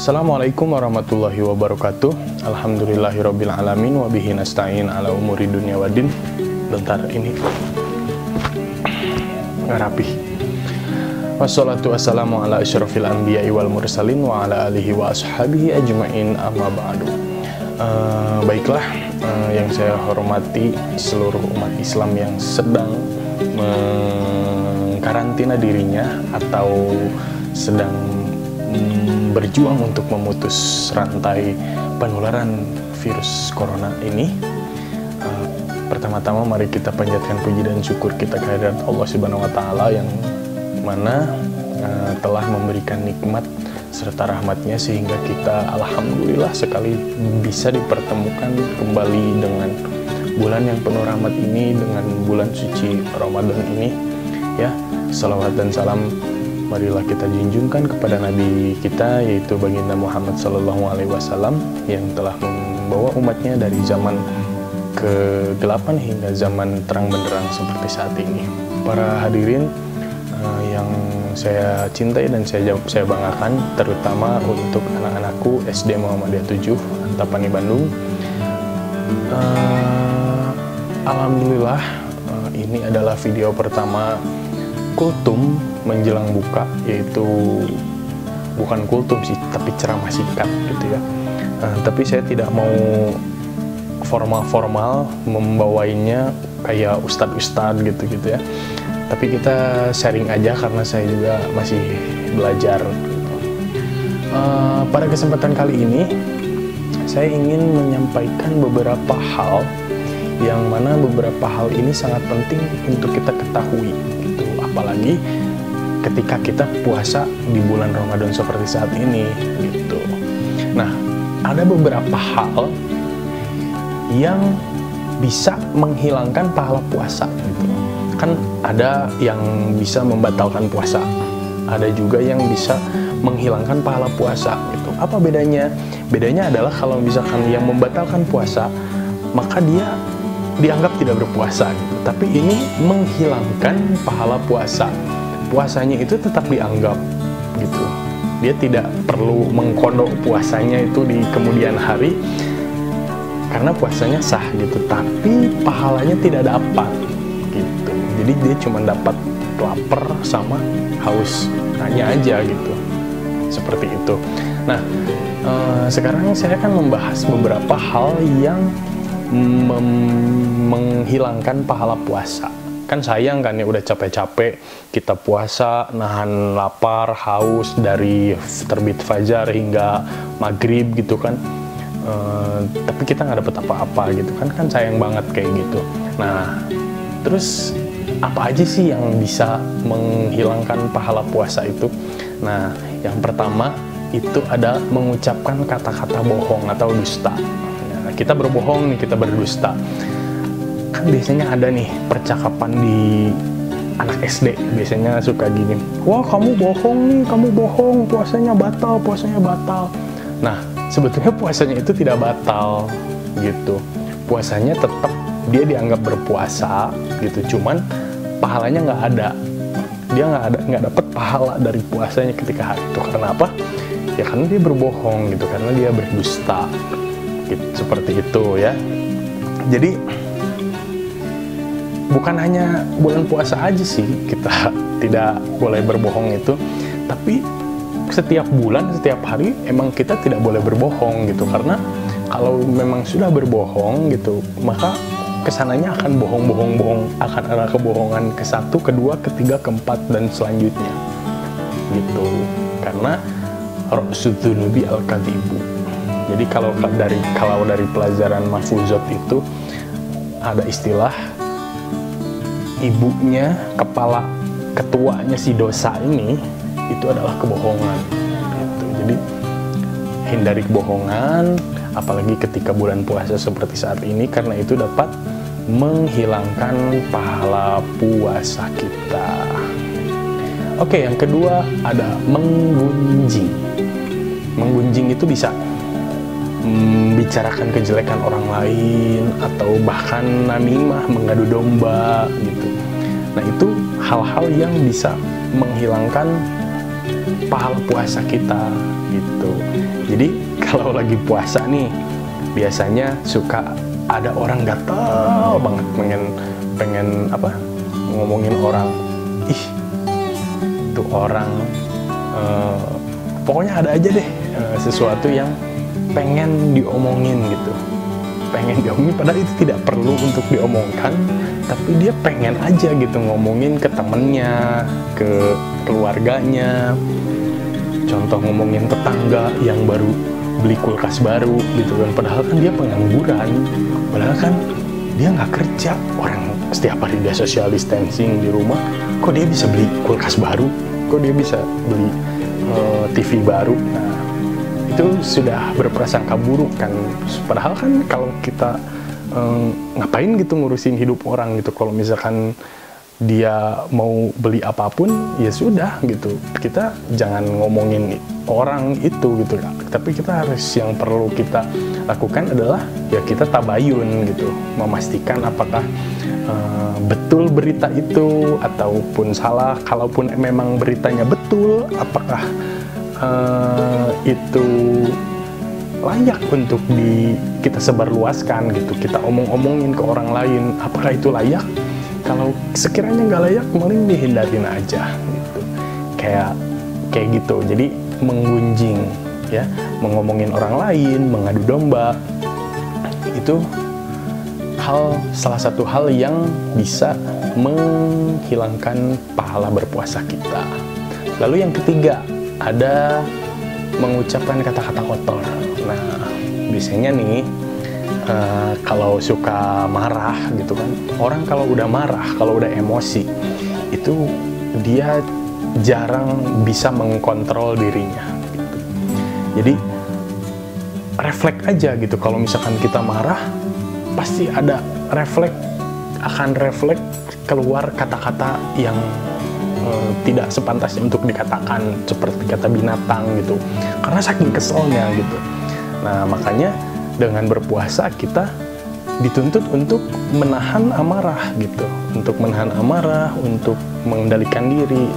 Assalamualaikum warahmatullahi wabarakatuh. Alhamdulillahirabbil alamin wa bihi nasta'in ala umuri dunya waddin. Bentar, ini nggak rapih. Wassalatu wassalamu ala asyrafil anbiya'i wal mursalin wa ala alihi wa ashabihi ajma'in, amma ba'du. Baiklah, yang saya hormati seluruh umat Islam yang sedang mengkarantina dirinya atau sedang berjuang untuk memutus rantai penularan virus corona ini. Pertama-tama mari kita panjatkan puji dan syukur kita kehadirat Allah Subhanahu wa taala yang mana telah memberikan nikmat serta rahmatnya sehingga kita alhamdulillah sekali bisa dipertemukan kembali dengan bulan yang penuh rahmat ini, dengan bulan suci Ramadan ini. Ya, salawat dan salam marilah kita junjungkan kepada Nabi kita, yaitu baginda Muhammad Sallallahu Alaihi Wasallam yang telah membawa umatnya dari zaman kegelapan hingga zaman terang benderang seperti saat ini. Para hadirin yang saya cintai dan saya banggakan, terutama untuk anak-anakku SD Muhammadiyah 7 Antapani Bandung. Alhamdulillah, ini adalah video pertama kultum menjelang buka, yaitu bukan kultum sih, tapi ceramah singkat gitu ya. Tapi saya tidak mau formal-formal membawainya kayak ustadz-ustadz gitu ya. Tapi kita sharing aja karena saya juga masih belajar gitu. Pada kesempatan kali ini saya ingin menyampaikan beberapa hal yang mana beberapa hal ini sangat penting untuk kita ketahui gitu. Apalagi ketika kita puasa di bulan Ramadan seperti saat ini gitu. Nah, ada beberapa hal yang bisa menghilangkan pahala puasa gitu. Kan ada yang bisa membatalkan puasa, ada juga yang bisa menghilangkan pahala puasa gitu. Apa bedanya? Bedanya adalah kalau misalkan yang membatalkan puasa, maka dia dianggap tidak berpuasa gitu. Tapi ini menghilangkan pahala puasa. Puasanya itu tetap dianggap gitu. Dia tidak perlu mengkodok puasanya itu di kemudian hari karena puasanya sah gitu, tapi pahalanya tidak dapat gitu. Jadi dia cuma dapat lapar sama haus, hanya aja gitu. Seperti itu. Nah, sekarang saya akan membahas beberapa hal yang menghilangkan pahala puasa. Kan sayang kan ya, udah capek-capek kita puasa, nahan lapar, haus dari terbit fajar hingga maghrib gitu kan. Tapi kita nggak dapet apa-apa gitu kan sayang banget kayak gitu. Nah, terus apa aja sih yang bisa menghilangkan pahala puasa itu? Nah, yang pertama itu ada mengucapkan kata-kata bohong atau dusta. Nah, kita berbohong nih, kita berdusta. Kan biasanya ada nih percakapan di anak SD, biasanya suka gini, wah kamu bohong nih, kamu bohong, puasanya batal, puasanya batal. Nah, sebetulnya puasanya itu tidak batal gitu. Puasanya tetap dia dianggap berpuasa gitu, cuman pahalanya nggak ada. Dia nggak dapat pahala dari puasanya ketika hari itu. Karena apa? Ya karena dia berbohong gitu, karena dia berdusta gitu, seperti itu ya. Jadi bukan hanya bulan puasa aja sih kita tidak boleh berbohong itu, tapi setiap bulan, setiap hari emang kita tidak boleh berbohong gitu. Karena kalau memang sudah berbohong gitu, maka kesananya akan bohong, akan ada kebohongan ke-1, ke-2, ke-3, ke-4 dan selanjutnya gitu. Karena ra'sudzunubi al-kadzibu. Jadi kalau dari pelajaran mahfuzat itu ada istilah ibunya, kepala ketuanya si dosa ini itu adalah kebohongan gitu. Jadi hindari kebohongan, apalagi ketika bulan puasa seperti saat ini, karena itu dapat menghilangkan pahala puasa kita. Oke, yang kedua ada menggunjing. Menggunjing itu bisa membicarakan kejelekan orang lain atau bahkan namimah, mengadu domba gitu. Nah, itu hal-hal yang bisa menghilangkan pahala puasa kita gitu. Jadi kalau lagi puasa nih, biasanya suka ada orang gatel banget pengen apa, ngomongin orang, ih itu orang, pokoknya ada aja deh sesuatu yang pengen diomongin gitu, pengen diomongin padahal itu tidak perlu untuk diomongkan, tapi dia pengen aja gitu ngomongin ke temennya, ke keluarganya. Contoh ngomongin tetangga yang baru beli kulkas baru gitu kan, padahal kan dia pengangguran, padahal kan dia nggak kerja, orang setiap hari dia social distancing di rumah, kok dia bisa beli kulkas baru, kok dia bisa beli TV baru. Nah, itu sudah berprasangka buruk kan, padahal kan kalau kita ngapain gitu ngurusin hidup orang gitu, kalau misalkan dia mau beli apapun ya sudah gitu, kita jangan ngomongin orang itu gitu, tapi kita harus, yang perlu kita lakukan adalah ya kita tabayun gitu, memastikan apakah betul berita itu ataupun salah. Kalaupun memang beritanya betul, apakah itu layak untuk kita sebarluaskan gitu, kita omongin ke orang lain, apakah itu layak? Kalau sekiranya nggak layak, mending dihindarin aja gitu. Kayak gitu. Jadi menggunjing ya, mengomongin orang lain, mengadu domba, itu salah satu hal yang bisa menghilangkan pahala berpuasa kita. Lalu yang ketiga, ada mengucapkan kata-kata kotor. Nah, biasanya nih kalau suka marah gitu kan, orang kalau udah marah, kalau udah emosi, itu dia jarang bisa mengkontrol dirinya gitu. Jadi refleks aja gitu, kalau misalkan kita marah, pasti ada akan refleks keluar kata-kata yang tidak sepantasnya untuk dikatakan, seperti kata binatang gitu, karena saking keselnya gitu. Nah, makanya dengan berpuasa kita dituntut untuk menahan amarah gitu, untuk menahan amarah, untuk mengendalikan diri.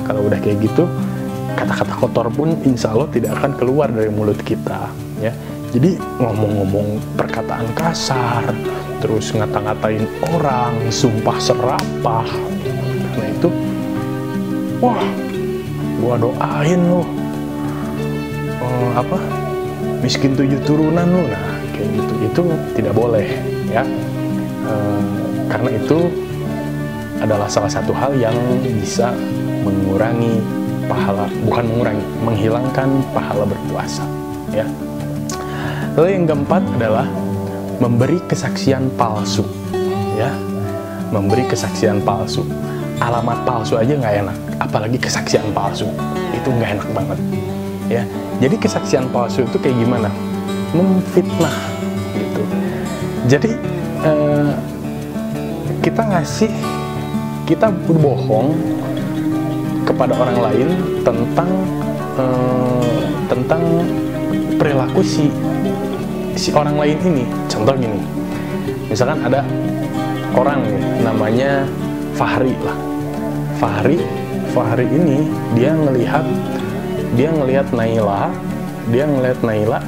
Kalau udah kayak gitu, kata-kata kotor pun insya Allah tidak akan keluar dari mulut kita ya. Jadi ngomong-ngomong perkataan kasar, terus ngata-ngatain orang, sumpah serapah, nah itu, wah, gua doain lo miskin 7 turunan lu, nah kayak gitu, itu tidak boleh ya, karena itu adalah salah satu hal yang bisa mengurangi pahala, bukan mengurangi, menghilangkan pahala berpuasa ya. Lalu yang keempat adalah memberi kesaksian palsu ya, memberi kesaksian palsu. Alamat palsu aja nggak enak, apalagi kesaksian palsu, itu nggak enak banget ya. Jadi kesaksian palsu itu kayak gimana? Memfitnah gitu. Jadi kita berbohong kepada orang lain tentang perilaku si orang lain ini. Contoh gini, misalkan ada orang namanya Fahri lah. Fahri ini dia ngelihat Naila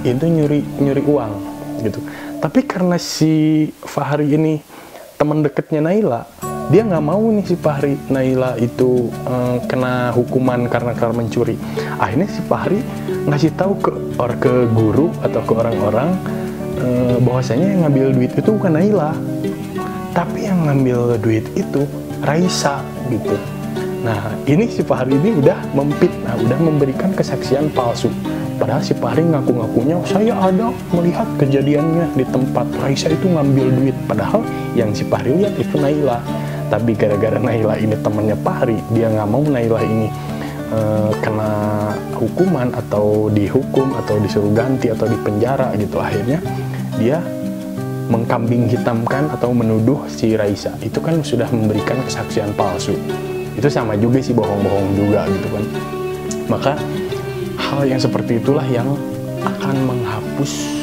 itu nyuri uang gitu. Tapi karena si Fahri ini teman dekatnya Naila, dia nggak mau nih si Fahri Naila itu kena hukuman karena mencuri. Akhirnya si Fahri ngasih tahu ke guru atau ke orang-orang bahwasanya yang ngambil duit itu bukan Naila, tapi yang ngambil duit itu Raisa gitu. Nah, ini si Fahri ini udah memfitnah, udah memberikan kesaksian palsu. Padahal si Fahri ngaku-ngakunya, saya ada melihat kejadiannya di tempat Raisa itu ngambil duit. Padahal yang si Fahri lihat itu Naila. Tapi gara-gara Naila ini temannya Fahri, dia nggak mau Naila ini kena hukuman atau dihukum atau disuruh ganti atau dipenjara gitu. Akhirnya dia mengkambing hitamkan atau menuduh si Raisa. Itu kan sudah memberikan kesaksian palsu. Itu sama juga sih, bohong-bohong juga gitu kan. Maka hal yang seperti itulah yang akan menghapus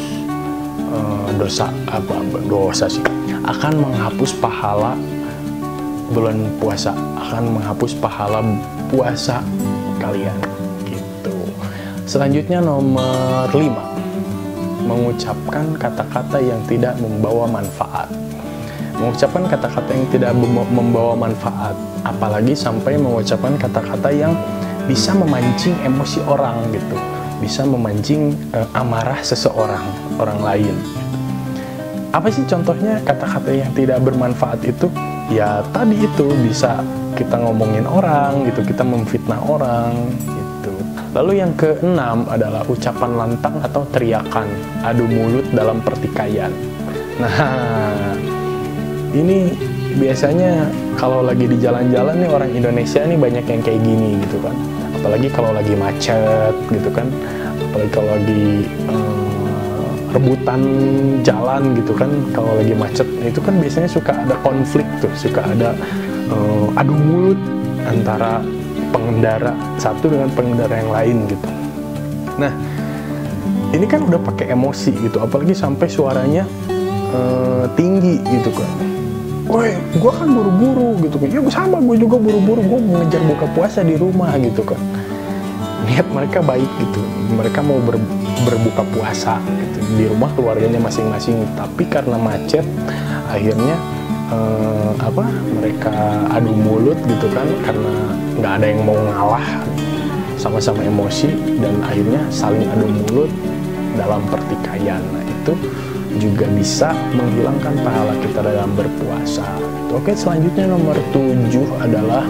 akan menghapus pahala bulan puasa, akan menghapus pahala puasa kalian gitu. Selanjutnya nomor 5, mengucapkan kata-kata yang tidak membawa manfaat. Mengucapkan kata-kata yang tidak membawa manfaat, apalagi sampai mengucapkan kata-kata yang bisa memancing emosi orang gitu, bisa memancing amarah seseorang, orang lain. Apa sih contohnya kata-kata yang tidak bermanfaat itu? Ya tadi itu, bisa kita ngomongin orang gitu, kita memfitnah orang gitu. Lalu yang keenam adalah ucapan lantang atau teriakan, adu mulut dalam pertikaian. Nah, ini biasanya kalau lagi di jalan-jalan nih orang Indonesia nih banyak yang kayak gini gitu kan. Apalagi kalau lagi macet gitu kan, apalagi kalau lagi rebutan jalan gitu kan, kalau lagi macet itu kan biasanya suka ada konflik tuh, suka ada adu mulut antara pengendara satu dengan pengendara yang lain gitu. Nah, ini kan udah pakai emosi gitu, apalagi sampai suaranya tinggi gitu kan. Woi, gue kan buru-buru gitu kan. Ya sama, gue juga buru-buru, gue mau ngejar buka puasa di rumah gitu kan. Niat mereka baik gitu, mereka mau berbuka puasa gitu, di rumah keluarganya masing-masing, tapi karena macet akhirnya mereka adu mulut gitu kan, karena nggak ada yang mau ngalah, sama-sama emosi dan akhirnya saling adu mulut dalam pertikaian. Nah, itu juga bisa menghilangkan pahala kita dalam berpuasa. Oke, selanjutnya nomor 7 adalah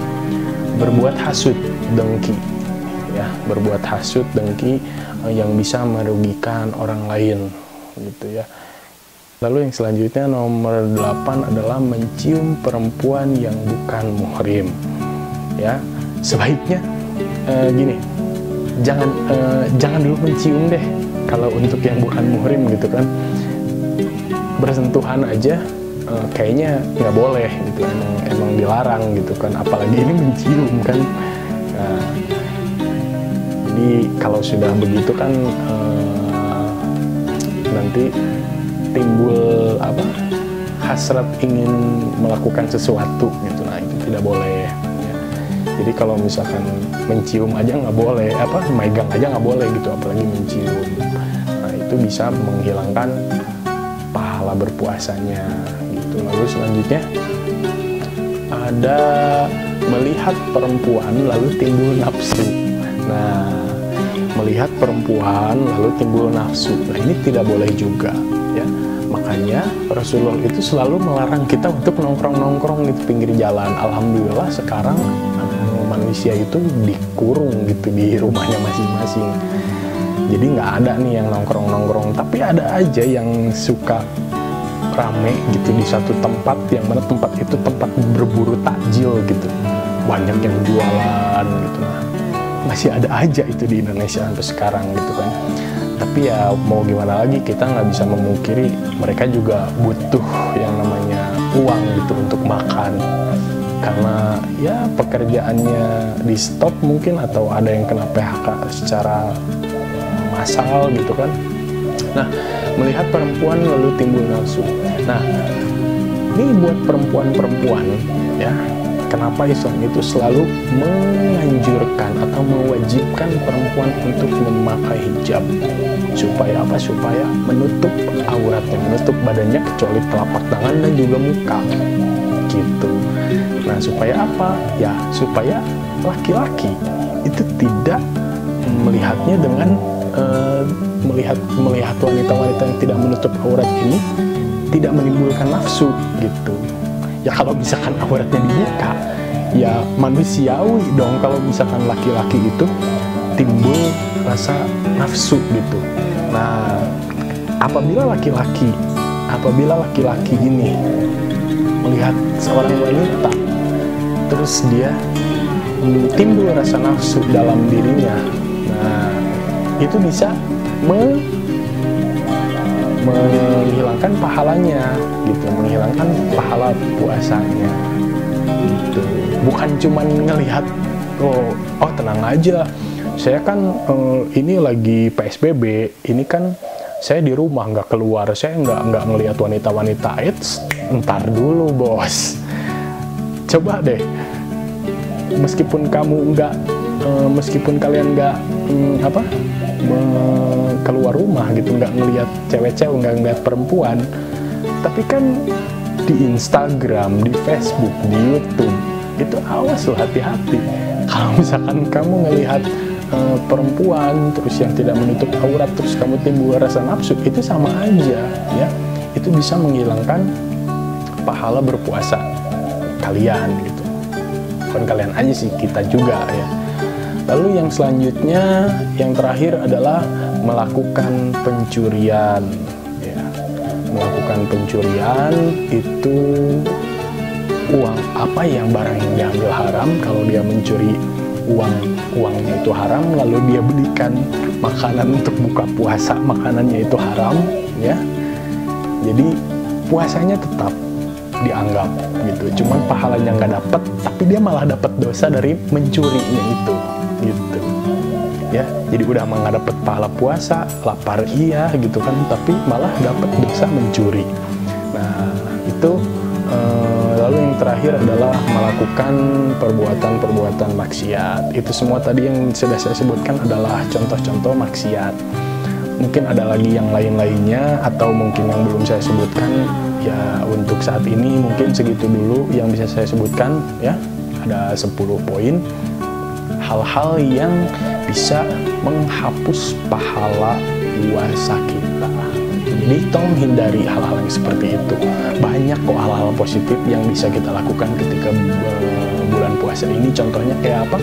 berbuat hasut, dengki. Ya, berbuat hasut, dengki yang bisa merugikan orang lain gitu ya. Lalu yang selanjutnya nomor 8 adalah mencium perempuan yang bukan muhrim. Ya, sebaiknya gini, jangan dulu mencium deh kalau untuk yang bukan muhrim gitu kan. Bersentuhan aja kayaknya nggak boleh gitu, emang dilarang gitu kan, apalagi ini mencium kan. Nah, jadi kalau sudah begitu kan nanti timbul hasrat ingin melakukan sesuatu gitu. Nah, itu tidak boleh ya. Jadi kalau misalkan mencium aja nggak boleh, megang aja nggak boleh gitu, apalagi mencium. Nah, itu bisa menghilangkan pahala berpuasanya gitu. Lalu selanjutnya ada melihat perempuan lalu timbul nafsu. Nah, melihat perempuan lalu timbul nafsu, nah ini tidak boleh juga ya. Makanya Rasulullah itu selalu melarang kita untuk nongkrong-nongkrong di pinggir jalan. Alhamdulillah sekarang manusia itu dikurung gitu di rumahnya masing-masing. Jadi nggak ada nih yang nongkrong-nongkrong, tapi ada aja yang suka rame gitu di satu tempat, yang mana tempat itu tempat berburu takjil gitu, banyak yang jualan gitu. Nah, masih ada aja itu di Indonesia sampai sekarang gitu kan. Tapi ya mau gimana lagi, kita nggak bisa memungkiri mereka juga butuh yang namanya uang gitu untuk makan, karena ya pekerjaannya di stop mungkin, atau ada yang kena PHK secara massal gitu kan. Nah, melihat perempuan lalu timbul nafsu. Nah, ini buat perempuan-perempuan ya, kenapa Islam itu selalu menganjurkan atau mewajibkan perempuan untuk memakai hijab? Supaya apa? Supaya menutup auratnya, menutup badannya kecuali telapak tangan dan juga muka gitu. Nah, supaya apa? Ya, supaya laki-laki itu tidak melihatnya dengan melihat wanita-wanita yang tidak menutup aurat ini tidak menimbulkan nafsu gitu. Ya kalau misalkan auratnya dibuka, ya manusiawi dong kalau misalkan laki-laki itu timbul rasa nafsu gitu. Nah, apabila laki-laki ini melihat seorang wanita terus dia timbul rasa nafsu dalam dirinya, nah itu bisa menghilangkan pahalanya gitu, menghilangkan pahala puasanya gitu. Bukan cuman ngelihat oh tenang aja, saya kan ini lagi PSBB, ini kan saya di rumah nggak keluar, saya nggak ngelihat wanita-wanita. Ntar dulu bos, coba deh, meskipun kamu nggak meskipun kalian nggak keluar rumah gitu, nggak ngelihat cewek-cewek, nggak ngelihat perempuan, tapi kan di Instagram, di Facebook, di YouTube itu awas loh, hati-hati. Kalau misalkan kamu ngelihat perempuan terus yang tidak menutup aurat, terus kamu timbul rasa nafsu, itu sama aja ya, itu bisa menghilangkan pahala berpuasa kalian gitu. Bukan kalian aja sih, kita juga ya. Lalu yang selanjutnya, yang terakhir adalah melakukan pencurian ya. Melakukan pencurian itu uang apa yang barang yang diambil haram. Kalau dia mencuri uangnya itu haram, lalu dia belikan makanan untuk buka puasa, makanannya itu haram ya, jadi puasanya tetap dianggap gitu, cuman pahalanya nggak dapat, tapi dia malah dapat dosa dari mencurinya itu gitu ya. Jadi udah nggak dapat pahala puasa, lapar iya gitu kan, tapi malah dapat dosa mencuri. Nah itu lalu yang terakhir adalah melakukan perbuatan-perbuatan maksiat. Itu semua tadi yang sudah saya sebutkan adalah contoh-contoh maksiat. Mungkin ada lagi yang lain-lainnya, atau mungkin yang belum saya sebutkan. Ya untuk saat ini mungkin segitu dulu yang bisa saya sebutkan ya. Ada 10 poin hal-hal yang bisa menghapus pahala puasa kita. Jadi tolong hindari hal-hal yang seperti itu. Banyak kok hal-hal positif yang bisa kita lakukan ketika bulan puasa ini. Contohnya kayak apa?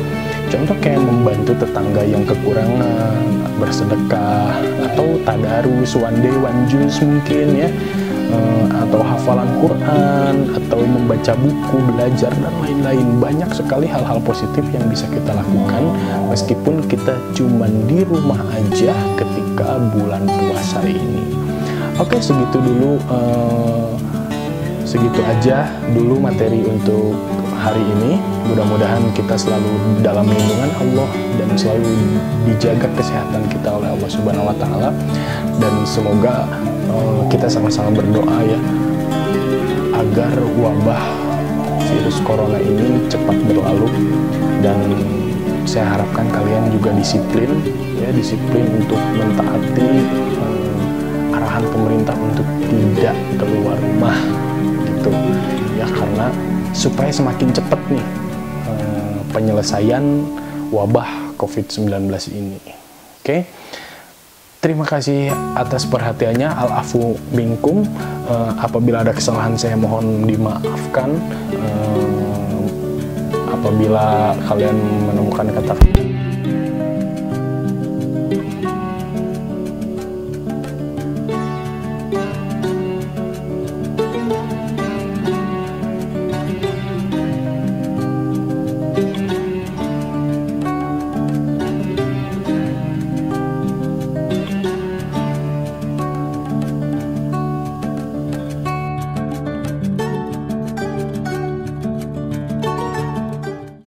Contoh kayak membantu tetangga yang kekurangan, bersedekah, atau tadarus, one day one juz mungkin ya, atau hafalan Quran, atau membaca buku, belajar, dan lain-lain. Banyak sekali hal-hal positif yang bisa kita lakukan meskipun kita cuman di rumah aja ketika bulan puasa ini. Oke, segitu dulu, segitu aja dulu materi untuk hari ini. Mudah-mudahan kita selalu dalam lindungan Allah dan selalu dijaga kesehatan kita oleh Allah Subhanahu wa Ta'ala, dan semoga kita sama-sama berdoa ya agar wabah virus corona ini cepat berlalu, dan saya harapkan kalian juga disiplin ya, disiplin untuk mentaati arahan pemerintah untuk tidak keluar rumah gitu ya, karena supaya semakin cepat nih penyelesaian wabah COVID-19 ini. Oke. Terima kasih atas perhatiannya. Al-afu minkum. Apabila ada kesalahan saya mohon dimaafkan. Apabila kalian menemukan kata